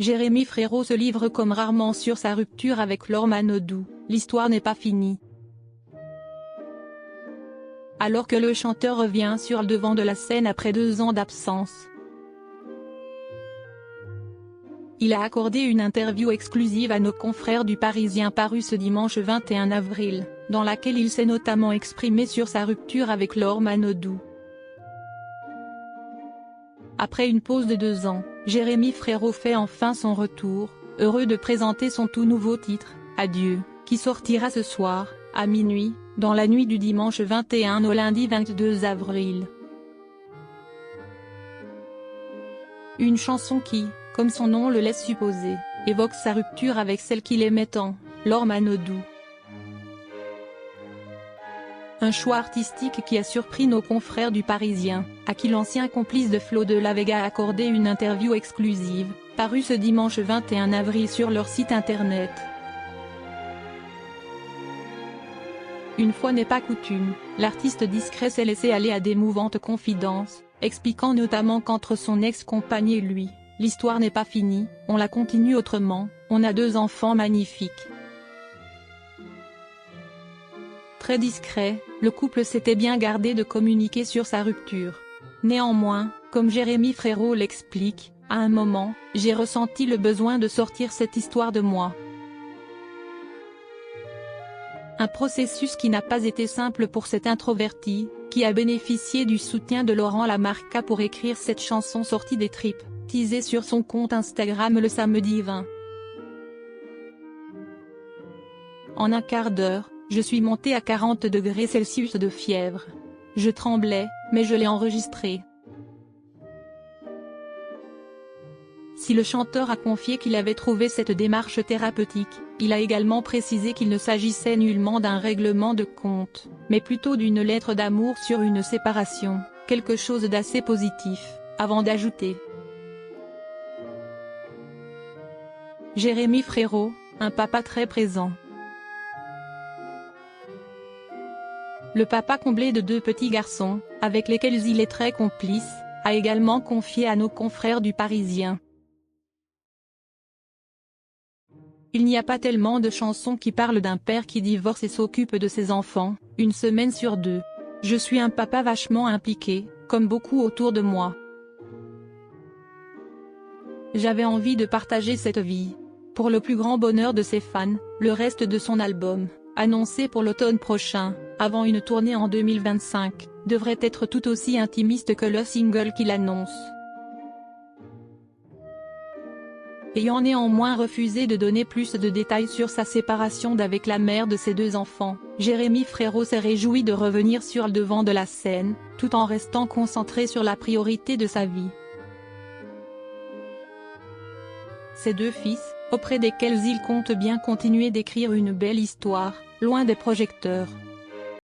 Jérémy Frérot se livre comme rarement sur sa rupture avec Laure Manodou. L'histoire n'est pas finie. Alors que le chanteur revient sur le devant de la scène après 2 ans d'absence, il a accordé une interview exclusive à nos confrères du Parisien parue ce dimanche 21 avril, dans laquelle il s'est notamment exprimé sur sa rupture avec Laure Manodou. Après une pause de 2 ans, Jérémy Frérot fait enfin son retour, heureux de présenter son tout nouveau titre, Adieu, qui sortira ce soir, à minuit, dans la nuit du dimanche 21 au lundi 22 avril. Une chanson qui, comme son nom le laisse supposer, évoque sa rupture avec celle qu'il aimait tant, Laure Manodou. Un choix artistique qui a surpris nos confrères du Parisien, à qui l'ancien complice de Flo de la Vega a accordé une interview exclusive, parue ce dimanche 21 avril sur leur site internet. Une fois n'est pas coutume, l'artiste discret s'est laissé aller à d'émouvantes confidences, expliquant notamment qu'entre son ex-compagne et lui, l'histoire n'est pas finie, on la continue autrement, on a 2 enfants magnifiques. Très discret, le couple s'était bien gardé de communiquer sur sa rupture. Néanmoins, comme Jérémy Frérot l'explique, à un moment, j'ai ressenti le besoin de sortir cette histoire de moi. Un processus qui n'a pas été simple pour cet introverti, qui a bénéficié du soutien de Laurent Lamarca pour écrire cette chanson sortie des tripes, teasée sur son compte Instagram le samedi 20. En un quart d'heure, je suis montée à 40 degrés Celsius de fièvre. Je tremblais, mais je l'ai enregistré. Si le chanteur a confié qu'il avait trouvé cette démarche thérapeutique, il a également précisé qu'il ne s'agissait nullement d'un règlement de compte, mais plutôt d'une lettre d'amour sur une séparation, quelque chose d'assez positif, avant d'ajouter. Jérémy Frérot, un papa très présent. Le papa comblé de 2 petits garçons, avec lesquels il est très complice, a également confié à nos confrères du Parisien. Il n'y a pas tellement de chansons qui parlent d'un père qui divorce et s'occupe de ses enfants, 1 semaine sur 2. Je suis un papa vachement impliqué, comme beaucoup autour de moi. J'avais envie de partager cette vie. Pour le plus grand bonheur de ses fans, le reste de son album, annoncé pour l'automne prochain, avant une tournée en 2025, devrait être tout aussi intimiste que le single qu'il annonce. Ayant néanmoins refusé de donner plus de détails sur sa séparation d'avec la mère de ses 2 enfants, Jérémy Frérot s'est réjoui de revenir sur le devant de la scène, tout en restant concentré sur la priorité de sa vie. Ses 2 fils, auprès desquels il compte bien continuer d'écrire une belle histoire, loin des projecteurs.